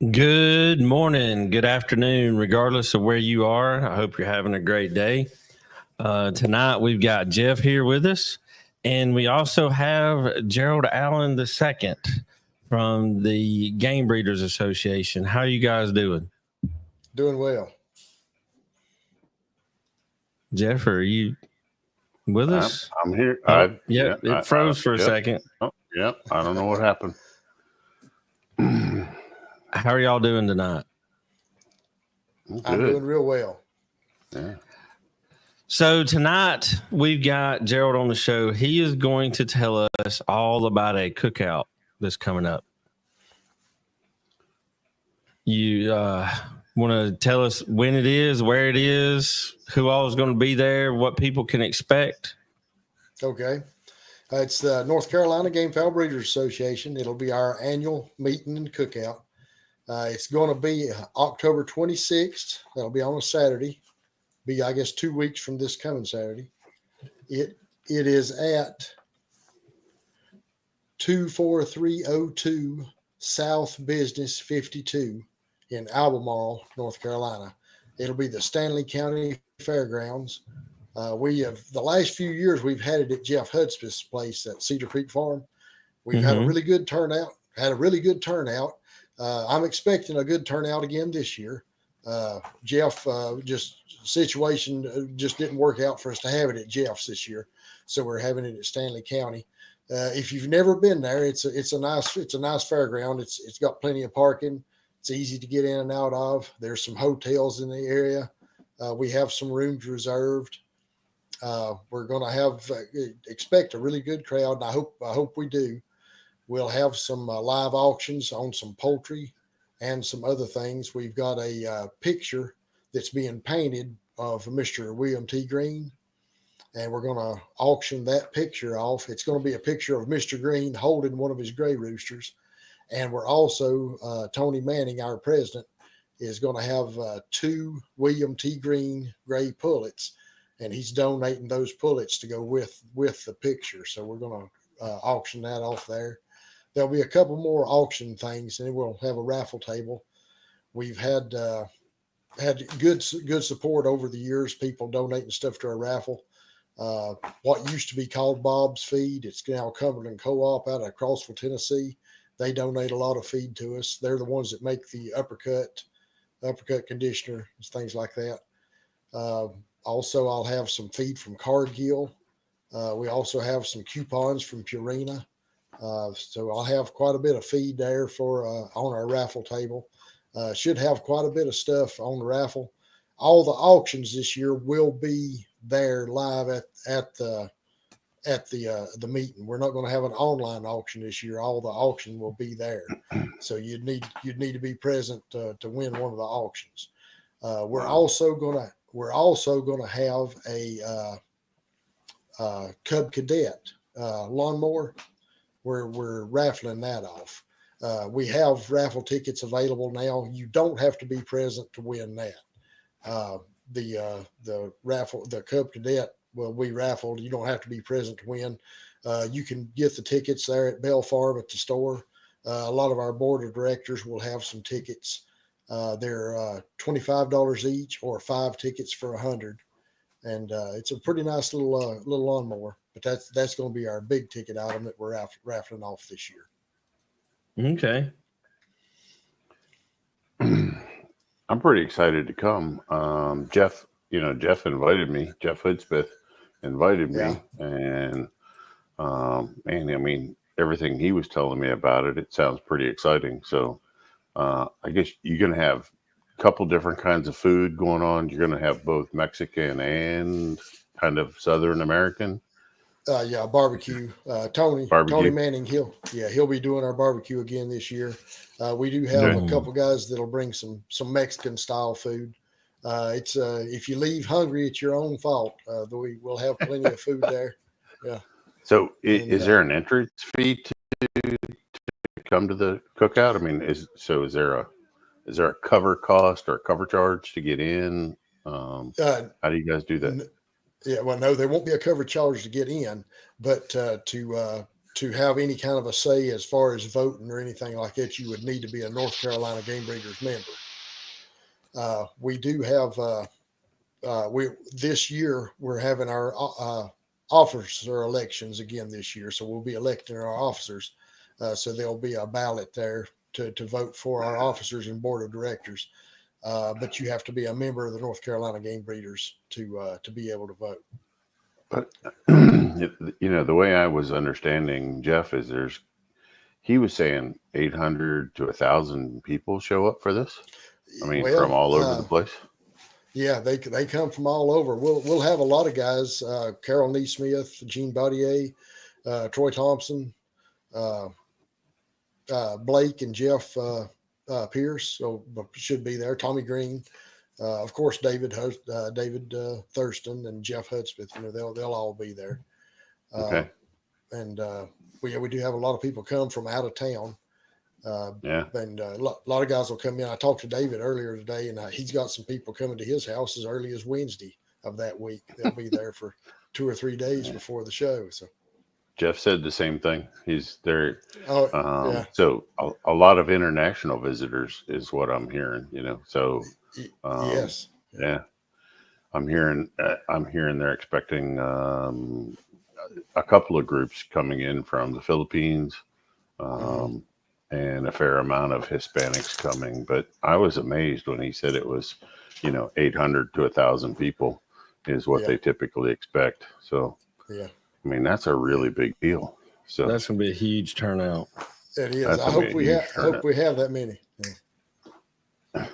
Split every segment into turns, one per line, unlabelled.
Good morning, good afternoon, regardless of where you are. I hope you're having a great day. Tonight we've got Jeff here with us, and we also have Gerald Allen II from the Game Breeders Association. How are you guys doing?
Doing well.
Jeff, are you with us?
I'm here.
Oh, yep, it froze for a
Yep.
second.
Oh, yep. I don't know what happened.
How are y'all doing tonight?
I'm doing real well.
Yeah.
So tonight we've got Gerald on the show. He is going to tell us all about a cookout that's coming up. You want to tell us when it is, where it is, who all is going to be there, what people can expect?
Okay. It's the North Carolina Game Fowl Breeders Association. It'll be our annual meeting and cookout. It's going to be October 26th. That'll be on a Saturday. Be, I guess, 2 weeks from this coming Saturday. It is at 24302 South Business 52 in Albemarle, North Carolina. It'll be the Stanley County Fairgrounds. We have the last few years we've had it at Jeff Hudspeth's place at Cedar Creek Farm. We've had a really good turnout. I'm expecting a good turnout again this year. Jeff, just situation just didn't work out for us to have it at Jeff's this year, so we're having it at Stanley County. If you've never been there, it's a nice fairground. It's got plenty of parking. It's easy to get in and out of. There's some hotels in the area. We have some rooms reserved. We're going to have expect a really good crowd, and I hope we do. We'll have some live auctions on some poultry and some other things. We've got a picture that's being painted of Mr. William T. Green, and we're going to auction that picture off. It's going to be a picture of Mr. Green holding one of his gray roosters, and we're also Tony Manning, our president, is going to have 2 William T. Green gray pullets, and he's donating those pullets to go with the picture. So we're going to auction that off there. There'll be a couple more auction things, and we'll have a raffle table. We've had good support over the years, people donating stuff to our raffle. What used to be called Bob's Feed, it's now Cumberland Co-op out of Crossville, Tennessee. They donate a lot of feed to us. They're the ones that make the uppercut conditioner, things like that. Also, I'll have some feed from Cargill. We also have some coupons from Purina. So I'll have quite a bit of feed there for on our raffle table. Should have quite a bit of stuff on the raffle. All the auctions this year will be there live at the meeting. We're not going to have an online auction this year. All the auction will be there. So you'd need to be present to win one of the auctions. We're also going to have a Cub Cadet lawnmower. We're raffling that off. We have raffle tickets available now. You don't have to be present to win that. The raffle, the Cub Cadet will be raffled. You don't have to be present to win. You can get the tickets there at Bell Farm at the store. A lot of our board of directors will have some tickets. They're $25 each, or 5 tickets for $100. And it's a pretty nice little lawnmower. But that's going to be our big ticket item that we're raffling off this year.
Okay.
I'm pretty excited to come. Jeff invited me. Jeff Hudspeth invited me, and man, I mean, everything he was telling me about it sounds pretty exciting. So I guess you're going to have a couple different kinds of food going on. You're going to have both Mexican and kind of Southern American.
Barbecue. Tony Manning, he'll be doing our barbecue again this year. We do have a couple guys that'll bring some Mexican style food. It's if you leave hungry, it's your own fault. We'll have plenty of food there. Yeah.
So is there an entrance fee to come to the cookout? I mean, is there a cover cost or a cover charge to get in? How do you guys do that?
Yeah, well, no, there won't be a cover charge to get in, but to to have any kind of a say as far as voting or anything like that, you would need to be a North Carolina Game Breeders member. We do have we this year we're having our officer elections again this year, so we'll be electing our officers. So there'll be a ballot there to vote for our officers and board of directors. But you have to be a member of the North Carolina Game Breeders to be able to vote.
But the way I was understanding Jeff is he was saying 800 to 1,000 people show up for this. I mean, from all over the place.
Yeah, they come from all over. We'll have a lot of guys: Carol Neesmith, Gene Baudier, Troy Thompson, Blake and Jeff Pierce. So should be there. Tommy Green, of course, David Thurston and Jeff Hudspeth. They'll all be there.
Okay.
And we do have a lot of people come from out of town. And a lot of guys will come in. I talked to David earlier today, and he's got some people coming to his house as early as Wednesday of that week. They'll be there for 2 or 3 days before the show. So Jeff
said the same thing. He's there.
Yeah.
So a lot of international visitors is what I'm hearing. So
yes,
yeah, I'm hearing they're expecting a couple of groups coming in from the Philippines. And a fair amount of Hispanics coming, but I was amazed when he said it was, 800 to 1,000 people is what they typically expect. So,
yeah,
I mean, that's a really big deal. So
that's going to be a huge turnout.
It is. I hope we have that many. Yeah.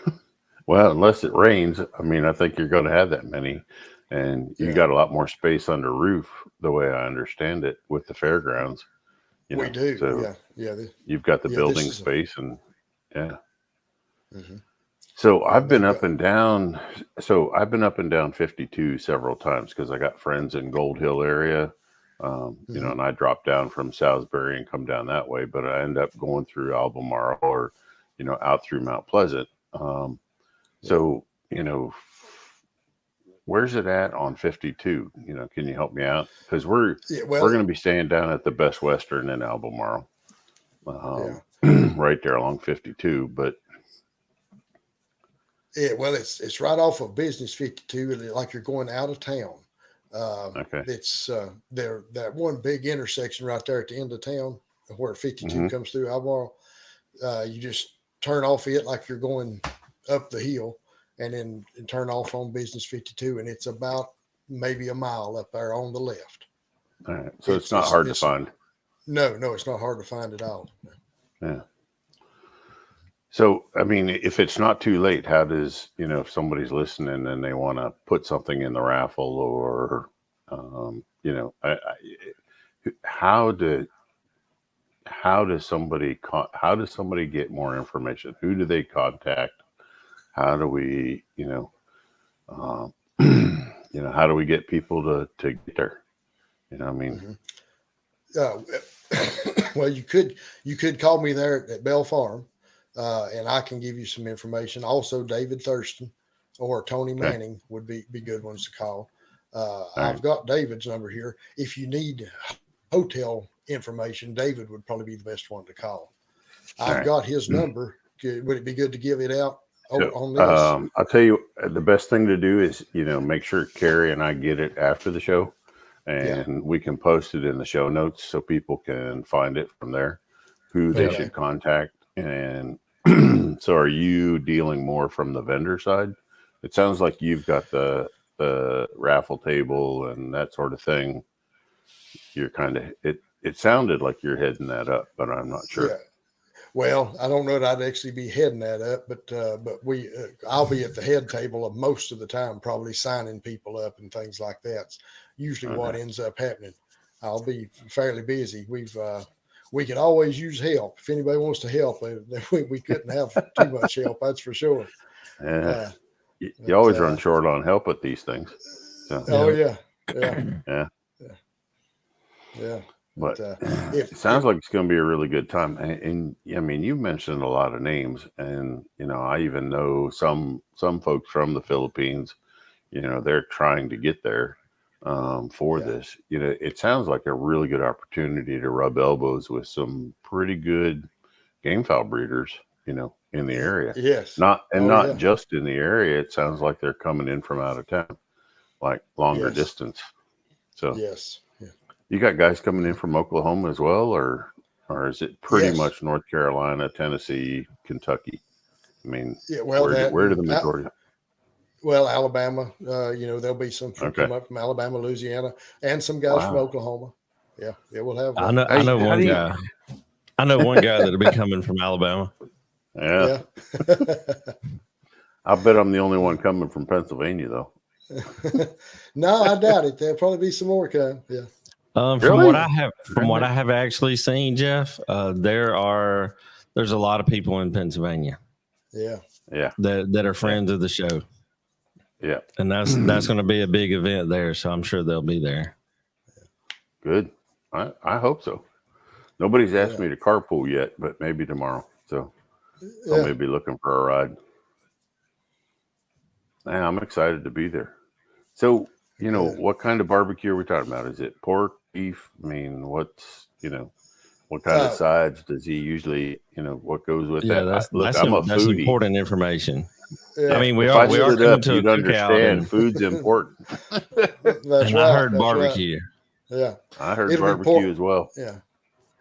Well, unless it rains, I mean, I think you're going to have that many, and you got a lot more space under roof, the way I understand it, with the fairgrounds.
We do.
So
yeah.
You've got the building space and
Mm-hmm.
So I've been up and down. So I've been up and down 52 several times because I got friends in Gold Hill area, and I drop down from Salisbury and come down that way, but I end up going through Albemarle or, out through Mount Pleasant. So, where's it at on 52? Can you help me out? Because we're going to be staying down at the Best Western in Albemarle, right there along 52. But
it's right off of Business 52, like you're going out of town.
Okay.
It's there that one big intersection right there at the end of town where 52 comes through Albemarle. You just turn off it like you're going up the hill. And then turn off on Business 52, and it's about maybe a mile up there on the left.
All right. So it's not hard to find.
No, it's not hard to find at all.
Yeah. So, I mean, if it's not too late, how does, if somebody's listening and they want to put something in the raffle or, how does somebody get more information? Who do they contact? How do we, how do we get people to get there? I mean,
well, you could call me there at Bell Farm, and I can give you some information. Also, David Thurston or Tony Manning would be good ones to call. I've got David's number here. If you need hotel information, David would probably be the best one to call. I've got his number. Would it be good to give it out?
So, I'll tell you, the best thing to do is, make sure Carrie and I get it after the show, and we can post it in the show notes so people can find it from there, who they should contact. And so are you dealing more from the vendor side? It sounds like you've got the raffle table and that sort of thing. You're kind of, it sounded like you're heading that up, but I'm not sure.
Yeah. Well, I don't know that I'd actually be heading that up, but I'll be at the head table of most of the time, probably signing people up and things like that. It's usually what ends up happening. I'll be fairly busy. We could always use help. If anybody wants to help, we couldn't have too much help. That's for sure.
Yeah. You always run short on help with these things. So.
Oh yeah.
But it sounds like it's going to be a really good time. And I mean, you mentioned a lot of names, and I even know some folks from the Philippines. They're trying to get there. for
Yeah.
this. It sounds like a really good opportunity to rub elbows with some pretty good game fowl breeders, in the area.
Yes.
Not
Yeah.
just in the area. It sounds like they're coming in from out of town, like longer
Yes.
distance. So
Yes. Yeah.
you got guys coming in from Oklahoma as well, or is it pretty
Yes.
much North Carolina, Tennessee, Kentucky? I mean,
Yeah. Well,
where do the majority?
Well, Alabama, there'll be some
Okay.
come up from Alabama, Louisiana, and some guys from
Wow.
Oklahoma. Yeah. Yeah. We'll have.
I know
How
one
do you-
guy. I know one guy that'll be coming from Alabama.
Yeah.
Yeah.
I bet I'm the only one coming from Pennsylvania, though.
No, I doubt it. There'll probably be some more come. Yeah.
From
Really?
what I have actually seen, Jeff, there's a lot of people in Pennsylvania
Yeah.
Yeah.
that are friends of the show,
Yeah.
and that's going to be a big event there. So I'm sure they'll be there.
Good. I hope so. Nobody's asked
Yeah.
me to carpool yet, but maybe tomorrow. So
Yeah.
I'll maybe looking for a ride. Man, I'm excited to be there. So,
Yeah.
what kind of barbecue are we talking about? Is it pork, beef? I mean, what kind of sides does he usually, what goes with
Yeah,
that?
that's
I'm a
that's
foodie.
important information.
Yeah.
I mean, we
If
are
I stood
coming
up,
to a
you'd
cookout,
understand
and,
food's important.
That's
and
right.
I heard
That's
barbecue.
Right. Yeah.
I heard
It'll be
barbecue
pork.
as well.
Yeah.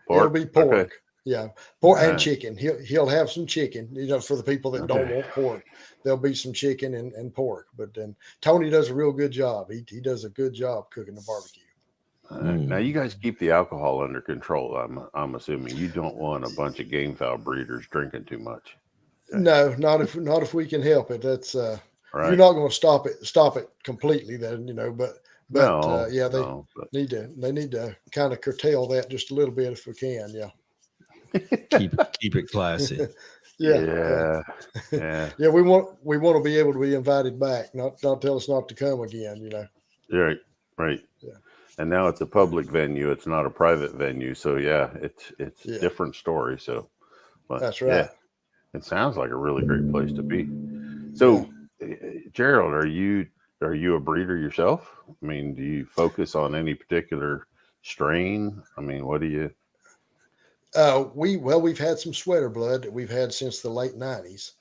Pork?
It'll be pork.
Okay.
Yeah. Pork and
Right.
chicken. He'll have some chicken, for the people that don't want pork. There'll be some chicken and pork. But then Tony does a real good job. He does a good job cooking the barbecue.
Now you guys keep the alcohol under control. I'm assuming you don't want a bunch of game fowl breeders drinking too much. Okay.
No, not if we can help it. That's
Right.
you're not going to stop it completely then, but
No,
yeah, they
no, but
need to kind of curtail that just a little bit if we can. Yeah.
Keep it classy.
Yeah.
yeah.
Yeah, we want to be able to be invited back, not tell us not to come again,
Right.
Yeah.
And now it's a public venue. It's not a private venue. So yeah, it's
Yeah.
a different story. So, but
That's right.
yeah, it sounds like a really great place to be. So, Gerald, are you a breeder yourself? I mean, do you focus on any particular strain? I mean, what do you?
We've had some sweater blood that we've had since the late '90s.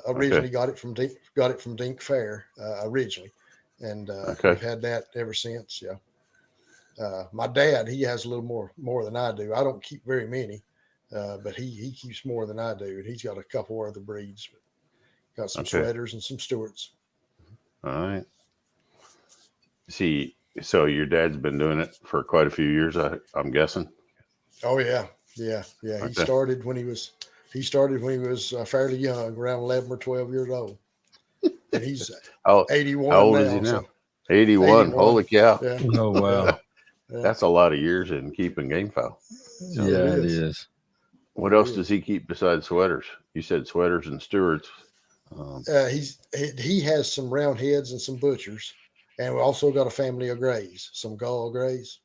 Originally got it from Dink Fair originally, and we've had that ever since. Yeah. My dad, he has a little more than I do. I don't keep very many, but he keeps more than I do, and he's got a couple other breeds. Got some sweaters and some Stewarts.
All right. See, so your dad's been doing it for quite a few years, I'm guessing.
Oh yeah. He started when he was fairly young, around 11 or 12 years old, and he's 81.
How old
now,
is he now?
so
81. Holy cow!
yeah.
Oh wow.
That's a lot of years in keeping game fowl.
Yeah, it is.
What else does he keep besides sweaters? You said sweaters and Stewarts.
He has some round heads and some butchers, and we also got a family of grays, some gall grays.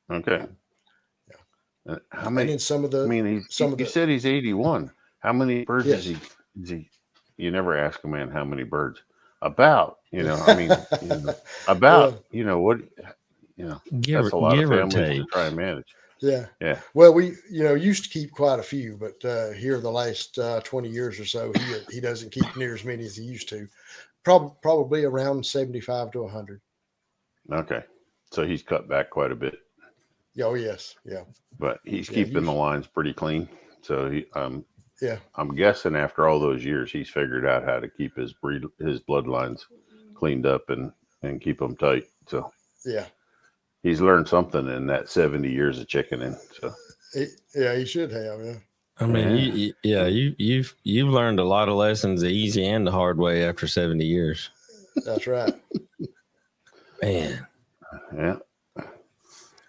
Okay.
Yeah.
How many?
And then some of the.
I mean, you said he's 81. How many birds is he? You never ask a man how many birds. About, I mean, about, what, that's a lot of families to try and manage.
Yeah.
Yeah.
Well, we, used to keep quite a few, but here the last 20 years or so, he doesn't keep near as many as he used to. Probably around 75 to 100.
Okay. So he's cut back quite a bit.
Oh, yes. Yeah.
But he's keeping the lines pretty clean. So
yeah.
I'm guessing after all those years, he's figured out how to keep his bloodlines cleaned up and keep them tight. So
yeah.
He's learned something in that 70 years of chickening. So
he should have. Yeah.
I mean, you've learned a lot of lessons, the easy and the hard way, after 70 years.
That's right.
Man.
Yeah.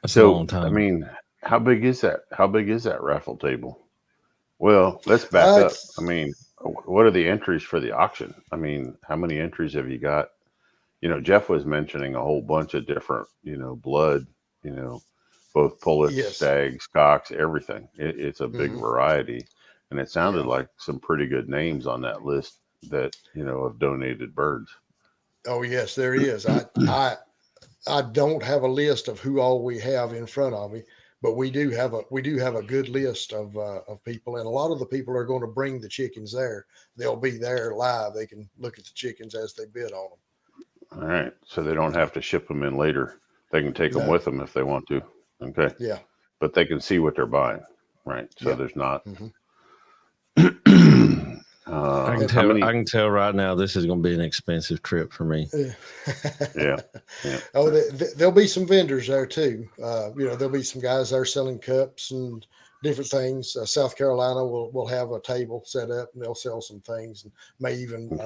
That's a long time.
I mean, how big is that? How big is that raffle table? Well, let's back up. I mean, what are the entries for the auction? I mean, how many entries have you got? Jeff was mentioning a whole bunch of different, blood, both pullets, stags, cocks, everything. It's a big variety. And it sounded like some pretty good names on that list that, have donated birds.
Oh, yes, there is. I don't have a list of who all we have in front of me, but we do have a good list of people, and a lot of the people are going to bring the chickens there. They'll be there live. They can look at the chickens as they bid on them.
All right. So they don't have to ship them in later. They can take them
No.
with them if they want to. Okay.
Yeah.
But they can see what they're buying. Right. So
Yeah.
there's not.
Mm-hmm.
I can tell right now this is going to be an expensive trip for me.
Yeah. Yeah.
Oh, there'll be some vendors there too. There'll be some guys there selling cups and different things. South Carolina will have a table set up, and they'll sell some things, and may even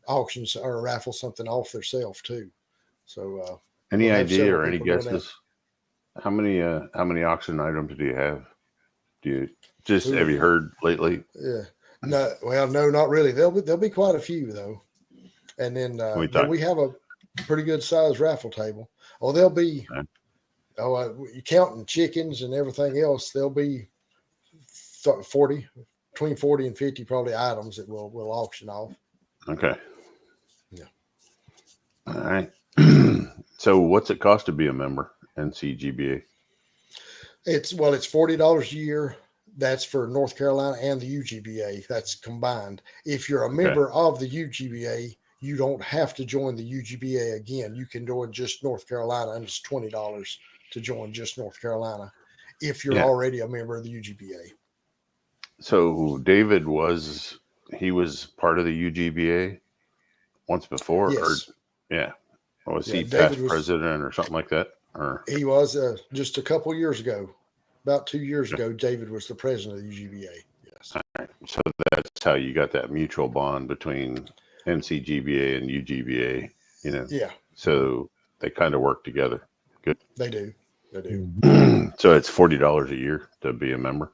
auctions or raffle something off themselves too. So,
any
we'll
idea or any guesses? How many auction items do you have? Have you heard lately?
Yeah. No, not really. There'll be quite a few though, and then we have a pretty good sized raffle table. Oh, there'll be. You counting chickens and everything else, there'll be 40 between 40 and 50 probably items that we'll auction off.
Okay.
Yeah.
All right. So what's it cost to be a member NCGBA?
It's $40 a year. That's for North Carolina and the UGBA. That's combined. If you're a member of the UGBA, you don't have to join the UGBA again. You can join just North Carolina, and it's $20 to join just North Carolina if you're already a member of the UGBA.
So David was part of the UGBA once before?
Yes.
Or was he past president or something like that? Or
he was just a couple years ago. About 2 years ago, David was the president of the UGBA. Yes.
All right. So that's how you got that mutual bond between NCGBA and UGBA,
Yeah.
So they kind of work together. Good.
They do.
So it's $40 a year to be a member.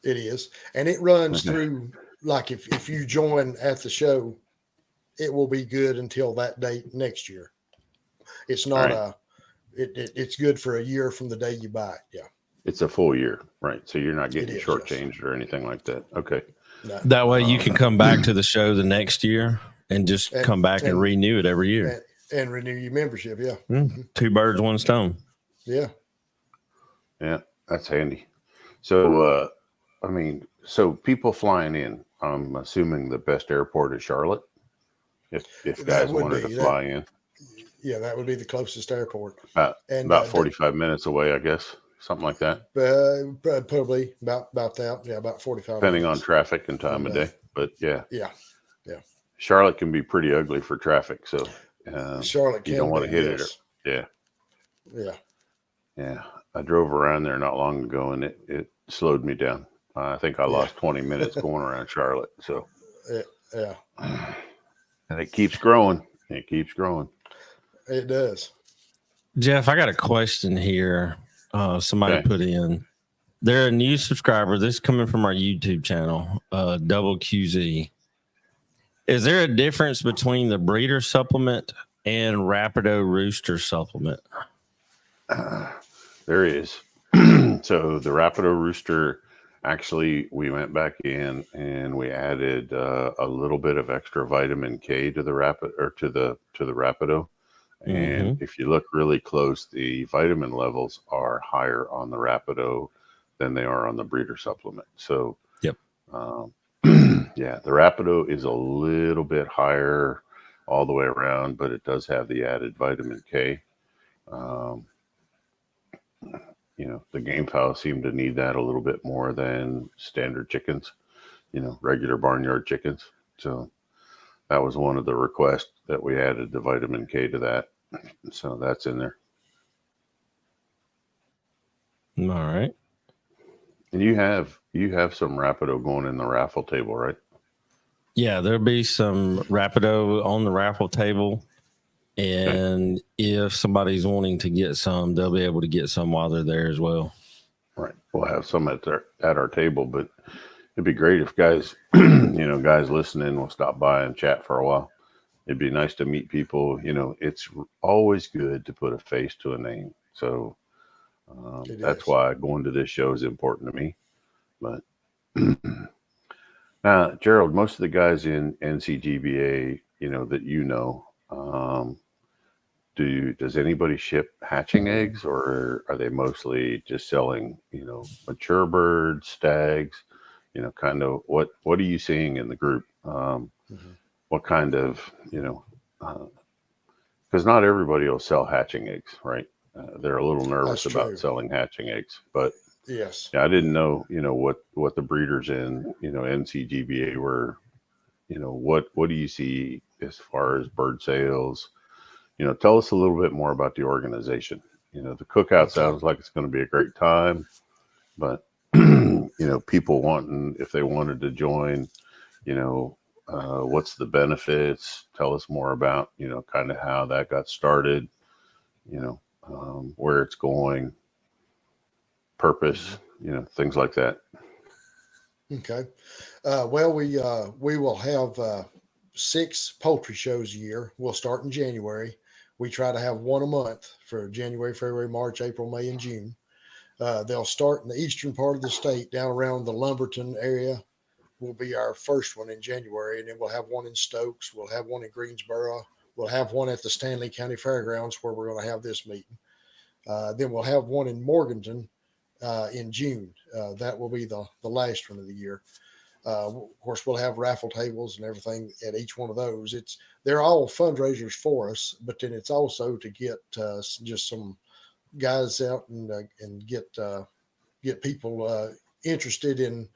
It is. And it runs through, like if you join at the show, it will be good until that date next year. It's not it's good for a year from the day you buy it. Yeah.
It's a full year, right? So you're not getting shortchanged or anything like that. Okay.
No.
That way you can come back to the show the next year and just come back and renew it every year.
And renew your membership, yeah.
Mm-hmm. 2 birds, 1 stone.
Yeah.
Yeah, that's handy. So, so people flying in, I'm assuming the best airport is Charlotte, if guys wanted to fly in.
Yeah, that would be the closest airport.
About 45 minutes away, I guess. Something like that.
Probably about that. Yeah, about 45
depending
minutes.
on traffic and time of day. But yeah.
Charlotte
can be pretty ugly for traffic. So
Charlotte
you don't want to hit it. Yeah. I drove around there not long ago and it slowed me down. I think I lost 20 minutes going around Charlotte. So
yeah.
And it keeps growing.
It does.
Jeff, I got a question here. Somebody put in. They're a new subscriber. This is coming from our YouTube channel, Double QZ. Is there a difference between the breeder supplement and Rapido rooster supplement?
There is. So the Rapido rooster, actually, we went back in and we added a little bit of extra vitamin K to the Rapido. And if you look really close, the vitamin levels are higher on the Rapido than they are on the breeder supplement. So, the Rapido is a little bit higher all the way around, but it does have the added vitamin K. The game fowl seem to need that a little bit more than standard chickens, regular barnyard chickens. So that was one of the requests that we added the vitamin K to that. So that's in there.
All right.
And you have some Rapido going in the raffle table, right?
Yeah, there'll be some Rapido on the raffle table. And if somebody's wanting to get some, they'll be able to get some while they're there as well.
Right. We'll have some at our table, but it'd be great if guys, guys listening will stop by and chat for a while. It'd be nice to meet people. It's always good to put a face to a name. So that's why going to this show is important to me. But now, Gerald, most of the guys in NCGBA, that does anybody ship hatching eggs, or are they mostly just selling, mature birds, stags, kind of what are you seeing in the group? What kind of, because not everybody will sell hatching eggs, right? They're a little nervous about selling hatching eggs, but
yes,
yeah, I didn't know, what the breeders in, NCGBA were, what do you see as far as bird sales? Tell us a little bit more about the organization. The cookout sounds like it's going to be a great time, but people if they wanted to join, what's the benefits? Tell us more about, kind of how that got started, where it's going, purpose, things like that.
Okay. Well, we will have 6 poultry shows a year. We'll start in January. We try to have one a month for January, February, March, April, May, and June. They'll start in the eastern part of the state, down around the Lumberton area. Will be our first one in January, and then we'll have one in Stokes. We'll have one in Greensboro. We'll have one at the Stanley County Fairgrounds where we're going to have this meeting. Then we'll have one in Morganton in June. That will be the last one of the year. Of course, we'll have raffle tables and everything at each one of those. They're all fundraisers for us, but then it's also to get just some guys out and get people interested in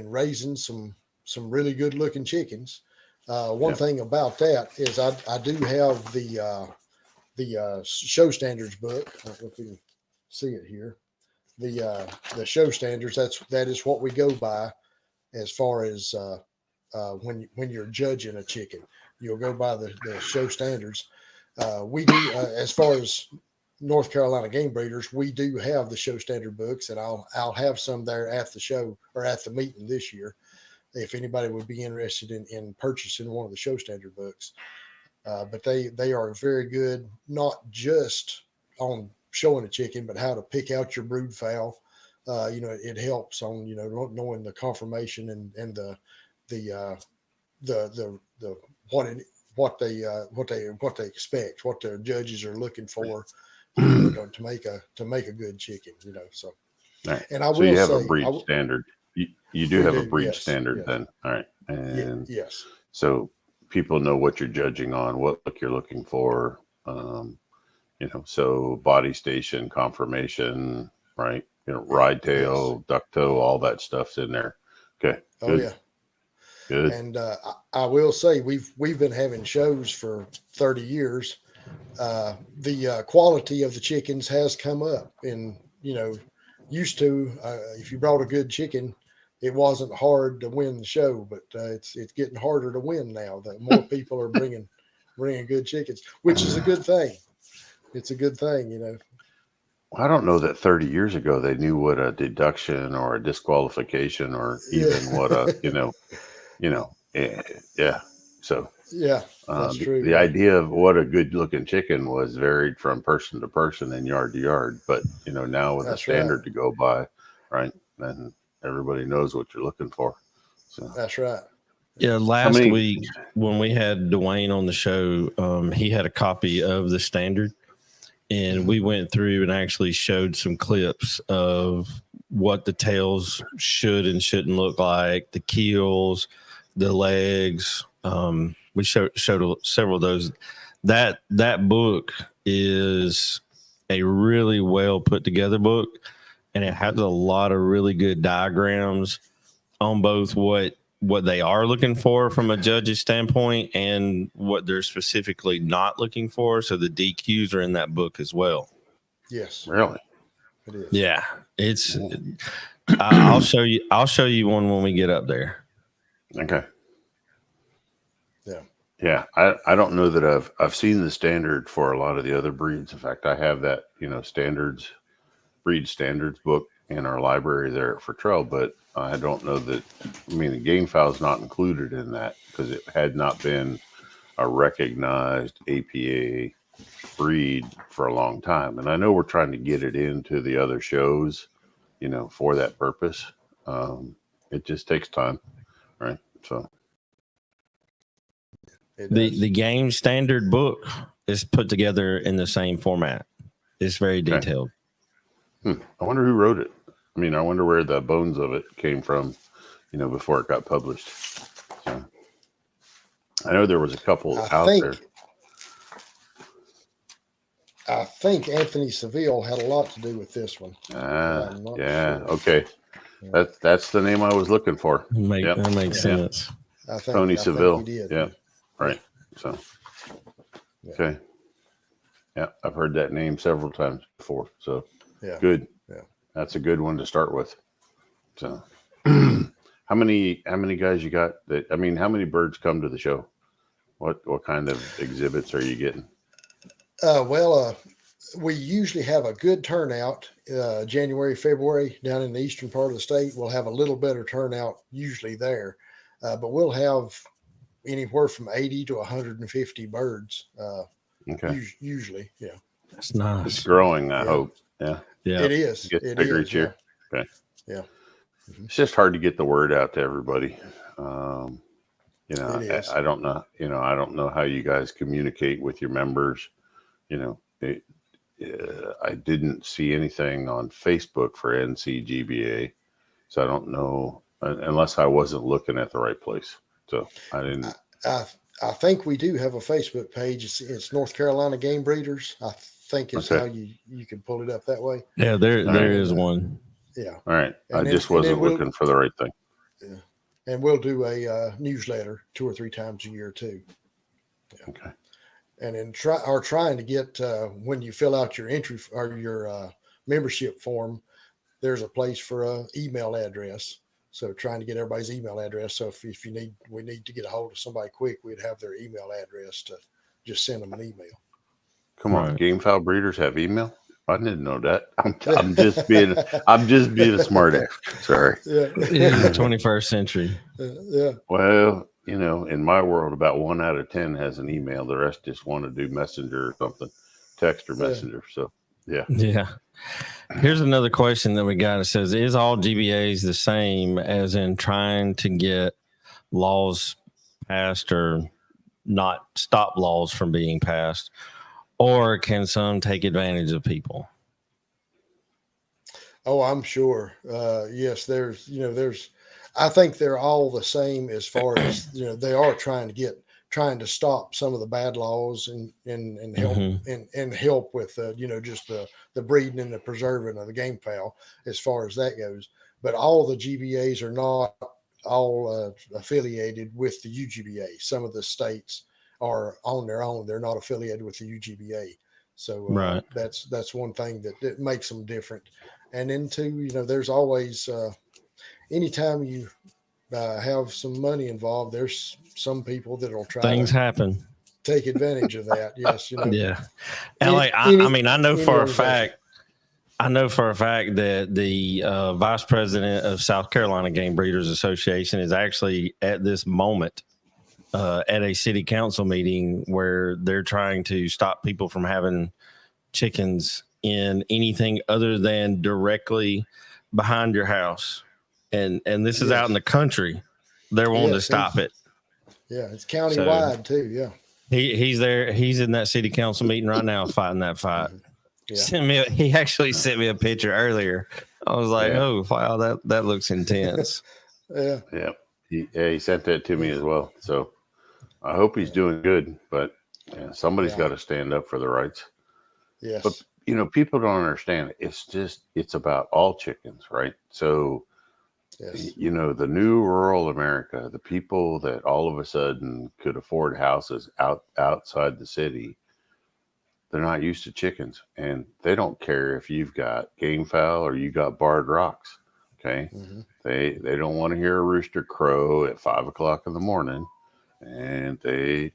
raising some really good looking chickens. One thing about that is I do have the show standards book. I don't know if you can see it here. The show standards. That is what we go by as far as when you're judging a chicken. You'll go by the show standards. We do as far as North Carolina game breeders, we do have the show standard books, and I'll have some there at the show or at the meeting this year if anybody would be interested in purchasing one of the show standard books. But they are very good, not just on showing a chicken, but how to pick out your brood fowl. It helps on knowing the conformation and the what they expect, what their judges are looking for to make a good chicken. So.
Right.
And I will
so you have
say,
a breed standard. You do have a breed
yes,
standard
yes.
then. All right. And
yes.
So people know what you're judging on, what look you're looking for. So body station, conformation, right? Ride tail, duck toe, all that stuff's in there. Okay.
Oh
good.
yeah.
Good.
And I will say we've been having shows for 30 years. The quality of the chickens has come up, and used to if you brought a good chicken, it wasn't hard to win the show, but it's getting harder to win now. That more people are bringing good chickens, which is a good thing. It's a good thing,
I don't know that 30 years ago they knew what a deduction or a disqualification or even what a yeah. So
yeah, that's true.
The idea of what a good looking chicken was varied from person to person and yard to yard, but now with a standard to go by, right? Then everybody knows what you're looking for. So
that's right.
Yeah, last week when we had Dwayne on the show, he had a copy of the standard, and we went through and actually showed some clips of what the tails should and shouldn't look like, the keels, the legs. We showed several of those. That book is a really well put together book, and it has a lot of really good diagrams on both what they are looking for from a judge's standpoint and what they're specifically not looking for. So the DQs are in that book as well.
Yes,
really.
It is.
Yeah, it's. I'll show you. I'll show you one when we get up there.
Okay.
Yeah.
Yeah. I don't know that I've seen the standard for a lot of the other breeds. In fact, I have that breed standards book in our library there at Fertrell, but I don't know that. I mean, the game fowl is not included in that because it had not been a recognized APA breed for a long time. And I know we're trying to get it into the other shows, for that purpose. It just takes time, right? So
the game standard book it's put together in the same format. It's very detailed.
I wonder who wrote it. I mean, I wonder where the bones of it came from, before it got published. So, I know there was a couple out there.
I think Anthony Seville had a lot to do with this one.
Yeah.
Sure.
Okay. That's the name I was looking for.
That makes sense.
I think
Tony Seville.
Think he did.
Yeah. Right. So. Okay. Yeah, I've heard that name several times before. So.
Yeah.
Good.
Yeah.
That's a good one to start with. So. How many guys you got how many birds come to the show? What kind of exhibits are you getting?
We usually have a good turnout, January, February down in the eastern part of the state. We'll have a little better turnout usually there, but we'll have anywhere from 80 to 150 birds.
Okay.
Usually. Yeah.
That's nice.
It's growing, I hope. Yeah.
Yeah. It is.
It gets bigger each year.
Yeah.
Okay.
Yeah.
It's just hard to get the word out to everybody. I don't know. I don't know how you guys communicate with your members. I didn't see anything on Facebook for NCGBA, so I don't know unless I wasn't looking at the right place. So I didn't.
I think we do have a Facebook page. It's North Carolina Game Breeders. I think is how you can pull it up that way.
Yeah, there is one.
Yeah.
All right. I just wasn't looking for the right thing.
Yeah. And we'll do a newsletter 2 or 3 times a year too. Yeah.
Okay.
And then trying to get when you fill out your entry or your membership form, there's a place for a email address. So trying to get everybody's email address. So if we need to get a hold of somebody quick, we'd have their email address to just send them an email.
Come on, gamefowl breeders have email? I didn't know that. I'm just being a smart ass. Sorry.
Yeah.
It's the 21st century.
Yeah.
Well, in my world, about 1 out of 10 has an email. The rest just want to do messenger or something, text or messenger. So, yeah.
Yeah. Here's another question that we got. It says, is all GBAs the same as in trying to get laws passed or not stop laws from being passed? Or can some take advantage of people?
Oh, I'm sure. Yes, I think they're all the same as far as, they are trying to stop some of the bad laws and help and help with, just the breeding and the preserving of the game fowl as far as that goes. But all the GBAs are not all affiliated with the UGBA. Some of the states are on their own. They're not affiliated with the UGBA. So that's one thing that makes them different. And then too, there's always, anytime you have some money involved, there's some people that'll try
things happen,
take advantage of that. Yes.
Yeah. And I know for a fact that the vice president of South Carolina Game Breeders Association is actually at this moment at a city council meeting where they're trying to stop people from having chickens in anything other than directly behind your house. And this is out in the country. They're wanting to stop it.
Yeah, it's county-wide too. Yeah.
He's there. He's in that city council meeting right now fighting that fight. Yeah. He actually sent me a picture earlier. I was like, oh, wow, that looks intense.
Yeah.
He sent that to me as well. So I hope he's doing good, but somebody's got to stand up for the rights.
Yes.
But, people don't understand. It's about all chickens, right? So, the new rural America, the people that all of a sudden could afford houses outside the city, they're not used to chickens, and they don't care if you've got game fowl or you got barred rocks. Okay. Mm-hmm. They don't want to hear a rooster crow at 5 o'clock in the morning. And they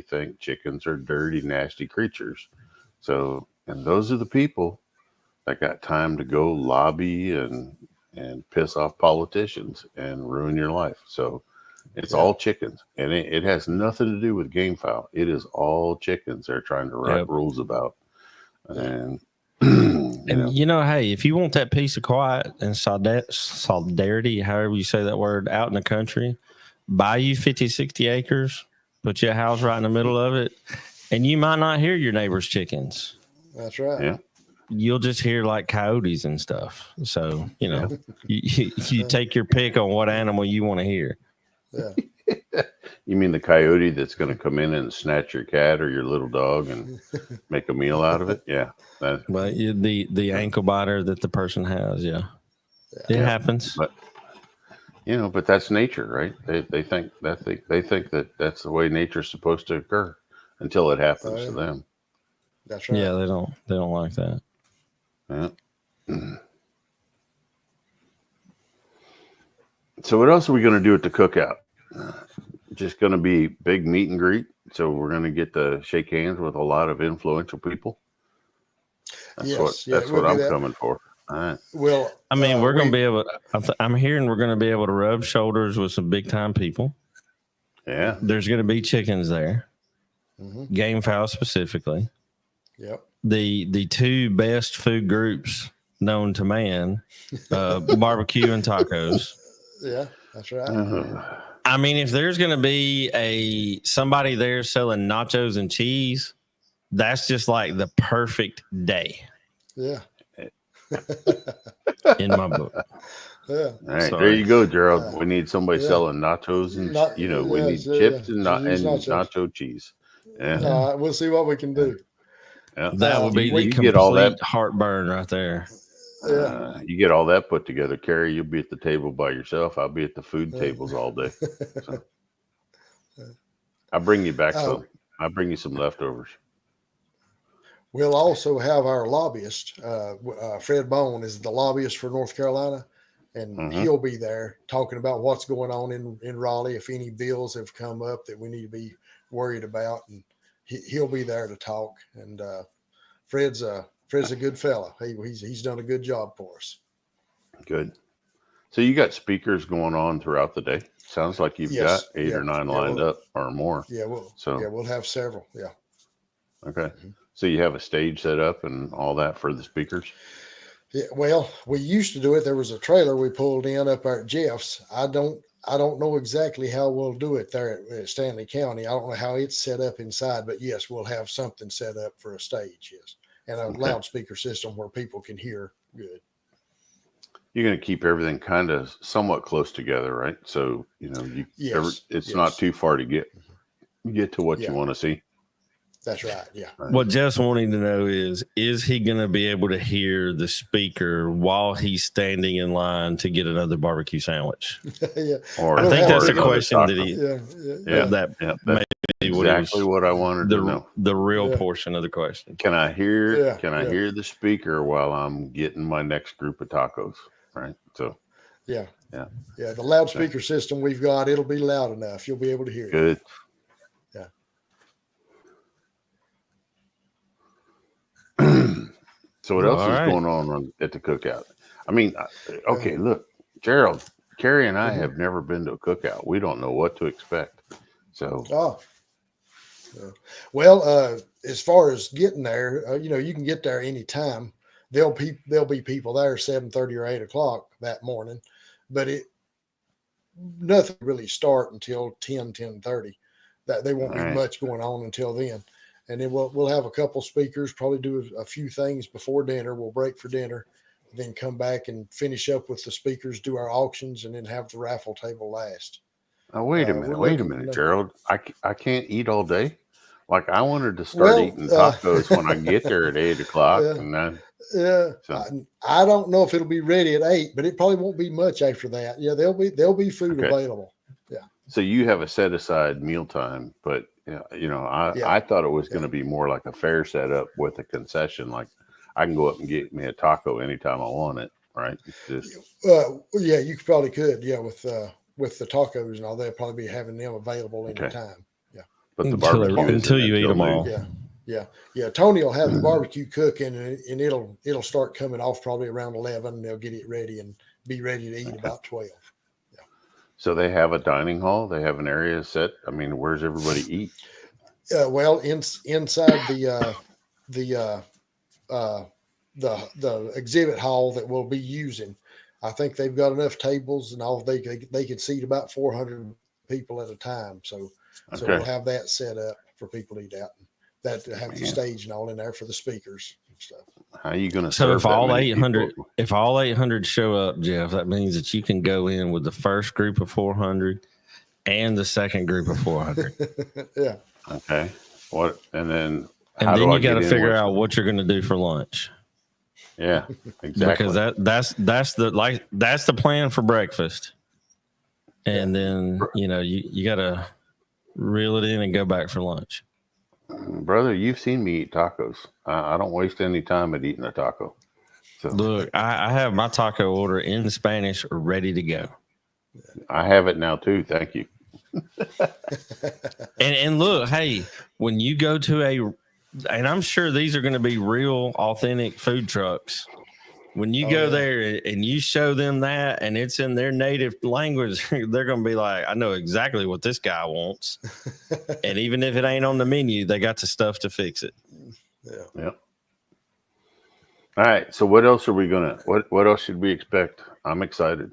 think chickens are dirty, nasty creatures. So, and those are the people that got time to go lobby and piss off politicians and ruin your life. So it's all chickens, and it has nothing to do with game fowl. It is all chickens they're trying to write rules about. And,
hey, if you want that peace of quiet and solidarity, however you say that word, out in the country, buy you 50, 60 acres, put your house right in the middle of it, And you might not hear your neighbor's chickens.
That's right.
Yeah.
You'll just hear like coyotes and stuff. So, you take your pick on what animal you want to hear.
Yeah.
You mean the coyote that's going to come in and snatch your cat or your little dog and make a meal out of it? Yeah.
But the ankle biter that the person has, it happens.
But but that's nature, right? They think that that's the way nature's supposed to occur until it happens to them.
That's right.
Yeah, they don't like that.
Yeah. So what else are we going to do at the cookout? Just going to be big meet and greet. So we're going to get to shake hands with a lot of influential people. That's what I'm coming for. All right.
Well,
I mean, we're going to be able. I'm hearing we're going to be able to rub shoulders with some big time people.
Yeah.
There's going to be chickens there.
Mm-hmm.
Game fowl specifically.
Yep.
The two best food groups known to man, barbecue and tacos.
Yeah, that's right.
I mean, if there's going to be somebody there selling nachos and cheese, that's just like the perfect day.
Yeah.
In my book.
Yeah.
All right, there you go, Gerald. We need somebody selling nachos and we need chips and nacho cheese. Yeah.
We'll see what we can do.
Yeah. That would be the complete heartburn right there.
Yeah.
You get all that put together, Carrie. You'll be at the table by yourself. I'll be at the food tables all day. So. I'll bring you back some. I'll bring you some leftovers.
We'll also have our lobbyist. Fred Bone is the lobbyist for North Carolina, and he'll be there talking about what's going on in Raleigh. If any bills have come up that we need to be worried about, and he'll be there to talk. And Fred's a good fella. He's done a good job for us.
Good. So you got speakers going on throughout the day. Sounds like you've got 8 or 9 lined up or more.
Yeah, we'll have several. Yeah.
Okay. Mm-hmm. So you have a stage set up and all that for the speakers?
Yeah, well, we used to do it. There was a trailer we pulled in up at Jeff's. I don't know exactly how we'll do it there at Stanley County. I don't know how it's set up inside, but yes, we'll have something set up for a stage, yes, and a loudspeaker system where people can hear good.
You're going to keep everything kind of somewhat close together, right? So it's not too far to get to what you want to see.
That's right. Yeah.
What Jeff's wanting to know is he going to be able to hear the speaker while he's standing in line to get another barbecue sandwich?
Yeah.
I think that's a question that
exactly what I wanted to know.
The real portion of the question.
Can I hear hear the speaker while I'm getting my next group of tacos? Right. So
yeah. The loudspeaker system we've got, it'll be loud enough. You'll be able to hear it.
Good.
Yeah.
So what else is going on at the cookout? I mean, look, Gerald, Carrie and I have never been to a cookout. We don't know what to expect. So,
as far as getting there, you can get there anytime. There'll be people there 7:30 or 8 o'clock that morning, but nothing really start until 10:30. That there won't be much going on until then. And then we'll have a couple speakers, probably do a few things before dinner. We'll break for dinner, then come back and finish up with the speakers, do our auctions, and then have the raffle table last.
Now, wait a minute, Gerald. I can't eat all day. Like I wanted to start eating tacos when I get there at 8 o'clock.
I don't know if it'll be ready at 8, but it probably won't be much after that. Yeah, there'll be food available. Yeah.
So you have a set aside mealtime, but I thought it was going to be more like a fair setup with a concession. Like I can go up and get me a taco anytime I want it. Right. It's just,
you probably could. Yeah. With the tacos and all, they'll probably be having them available anytime. Yeah.
But the barbecue
until you eat them all.
Yeah. Tony will have the barbecue cooking and it'll start coming off probably around 11 and they'll get it ready and be ready to eat about 12.
So they have a dining hall. They have an area set. I mean, where's everybody eat?
Inside the exhibit hall that we'll be using. I think they've got enough tables and all. They can seat about 400 people at a time. So we'll have that set up for people to eat out. that have the stage and all in there for the speakers and stuff.
How are you going to
So
serve
if
that
all
many
800,
people?
if all 800 show up, Jeff, that means that you can go in with the first group of 400 and the second group of 400.
Yeah.
Okay. What? And then
And
how
then
do
you
I
got to
get in
figure
with?
out what you're going to do for lunch.
Yeah, exactly.
Because that's the plan for breakfast. And then, you got to reel it in and go back for lunch.
Brother, you've seen me eat tacos. I don't waste any time at eating a taco. So
Look, I have my taco order in Spanish ready to go.
I have it now too. Thank you.
And look, hey, when you go to and I'm sure these are going to be real authentic food trucks. When you go there and you show them that and it's in their native language, they're going to be like, I know exactly what this guy wants. And even if it ain't on the menu, they got the stuff to fix it.
Yeah. All right. So what else are we what else should we expect? I'm excited.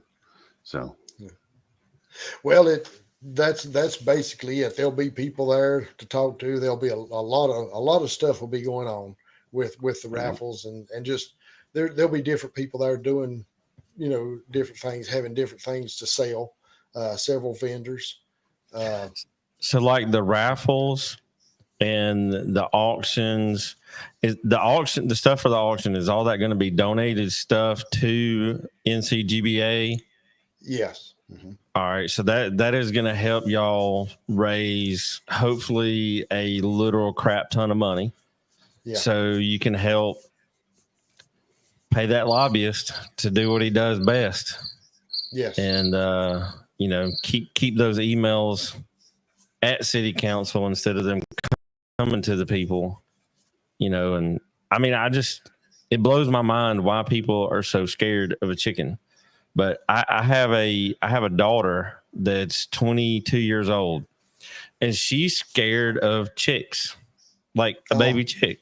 So
Well, that's basically it. There'll be people there to talk to. There'll be a lot of stuff will be going on with the raffles and just there'll be different people there doing, different things, having different things to sell. Several vendors.
So like the raffles and the auctions, the stuff for the auction, is all that going to be donated stuff to NCGBA?
Yes. Mm-hmm.
All right, so that is going to help y'all raise hopefully a literal crap ton of money. Yeah. So you can help pay that lobbyist to do what he does best.
Yes.
And keep those emails at city council instead of them coming to the people. And I mean, it blows my mind why people are so scared of a chicken. But I have a daughter that's 22 years old, and she's scared of chicks, like a baby chick.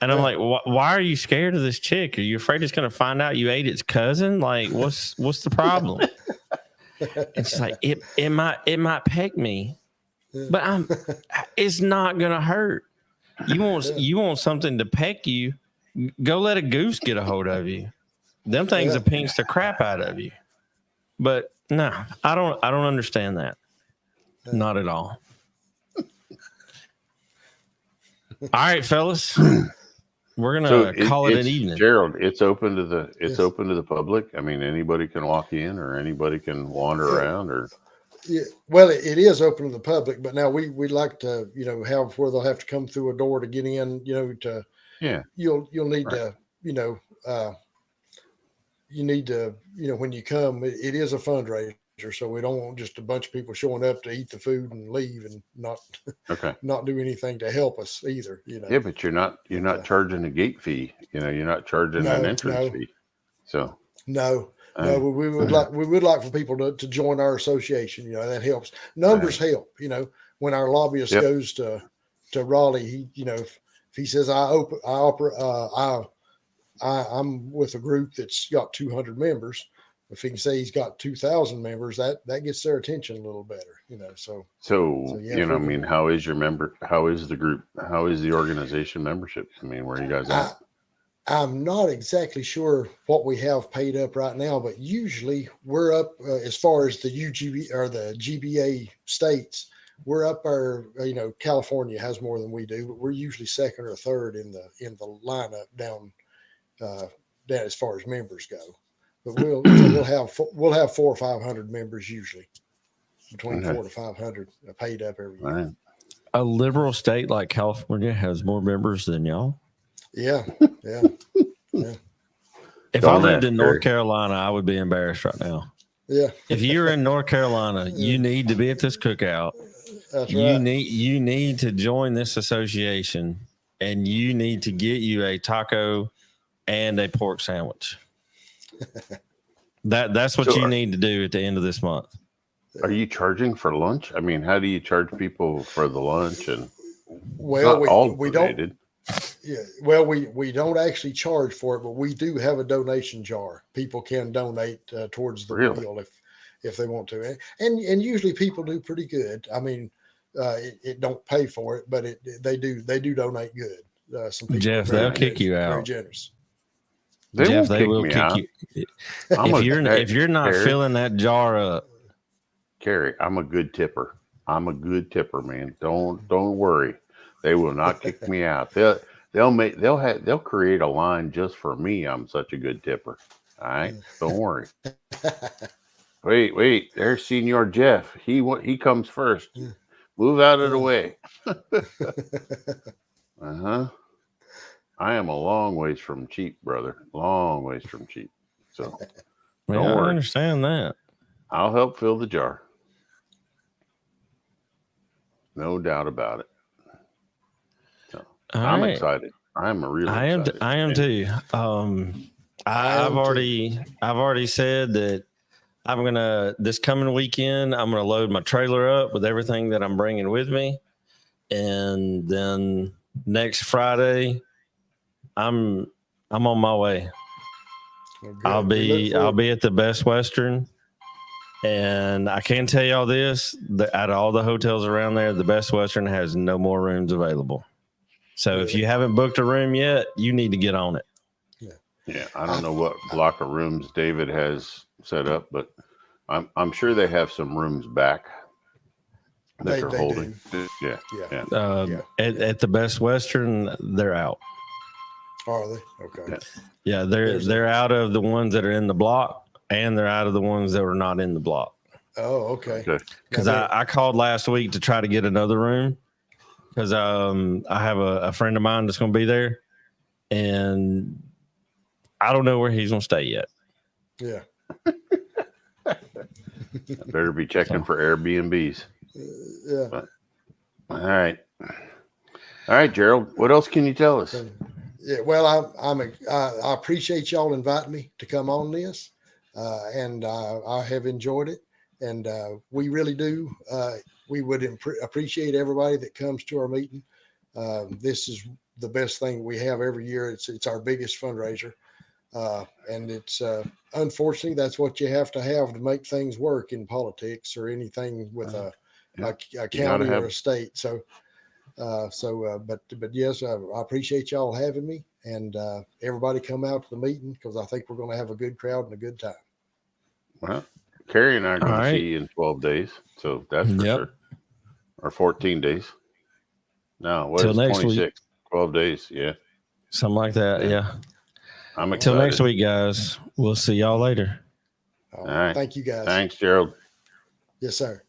And I'm like, why are you scared of this chick? Are you afraid it's going to find out you ate its cousin? Like, what's the problem? And she's like, it might peck me, but it's not going to hurt. You want something to peck you? Go let a goose get a hold of you. Them things will pinch the crap out of you. But no, I don't understand that. Not at all. All right, fellas. We're gonna call it an evening.
Gerald, it's open to the public. I mean, anybody can walk in or anybody can wander around or
well, it is open to the public, but now we'd like to, have where they'll have to come through a door to get in, you'll need to, you need to, when you come, it is a fundraiser. So we don't want just a bunch of people showing up to eat the food and leave and not do anything to help us either.
Yeah, but you're not charging a gate fee. You're not charging an entrance fee. So
no, we would like for people to join our association. That helps. Numbers help. When our lobbyist goes to Raleigh, if he says I'm with a group that's got 200 members. If he can say he's got 2,000 members, that gets their attention a little better, So
I mean, how is your member? How is the group? How is the organization membership? I mean, where are you guys at?
I'm not exactly sure what we have paid up right now, but usually we're up as far as the UGB or the GBA states. We're up California has more than we do, but we're usually second or third in the lineup down as far as members go. But we'll have 400 or 500 members usually, between 400 to 500 paid up every year.
Right.
A liberal state like California has more members than y'all.
Yeah.
If I lived in North Carolina, I would be embarrassed right now.
Yeah.
If you're in North Carolina, you need to be at this cookout.
That's right.
You need to join this association, and you need to get you a taco and a pork sandwich. That's what you need to do at the end of this month.
Are you charging for lunch? I mean, how do you charge people for the lunch? And
well, we don't. Yeah, well, we don't actually charge for it, but we do have a donation jar. People can donate towards the meal if they want to, and usually people do pretty good. I mean, it don't pay for it, but they do donate good. Some people
Jeff,
are very
they'll kick you
very
out.
generous.
They
Jeff,
won't
they
kick
will
me
kick
out.
you.
I'm
If you're not
Carrie,
filling that jar up,
Carrie, I'm a good tipper. I'm a good tipper, man. Don't worry. They will not kick me out. They'll create a line just for me. I'm such a good tipper. All right, don't worry. Wait. There's Senior Jeff. He comes first. Move out of the way. Uh-huh. I am a long ways from cheap, brother. Long ways from cheap. So
I
don't worry.
understand that.
I'll help fill the jar. No doubt about it. So I'm
right.
excited. I'm really excited.
I am too. I've already said that this coming weekend, I'm gonna load my trailer up with everything that I'm bringing with me, and then next Friday, I'm on my way.
Well,
I'll be at the Best Western, and I can tell y'all this: out of all the hotels around there, the Best Western has no more rooms available. So if you haven't booked a room yet, you need to get on it.
Yeah, I don't know what block of rooms David has set up, but I'm sure they have some rooms back that they're holding.
Do.
Yeah.
At the Best Western, they're out.
Are they? Okay.
Yeah, they're out of the ones that are in the block, and they're out of the ones that were not in the block.
Oh, okay.
Because I called last week to try to get another room because I have a friend of mine that's going to be there, and I don't know where he's going to stay yet.
Yeah.
I better be checking for Airbnbs.
Yeah.
But, all right, Gerald. What else can you tell us?
Yeah. Well, I appreciate y'all inviting me to come on this, and I have enjoyed it, and we really do. We would appreciate everybody that comes to our meeting. This is the best thing we have every year. It's our biggest fundraiser. And it's unfortunately that's what you have to make things work in politics or anything with a county or a state. So, but yes, I appreciate y'all having me, and everybody come out to the meeting because I think we're going to have a good crowd and a good time.
Well, Carrie and I are going to see you in 12 days, so that's for sure. Or 14 days. No, what is 26? 12 days, yeah.
Something like that, yeah.
I'm excited.
Till next week, guys. We'll see y'all later.
All right.
Thank you, guys.
Thanks, Gerald.
Yes, sir.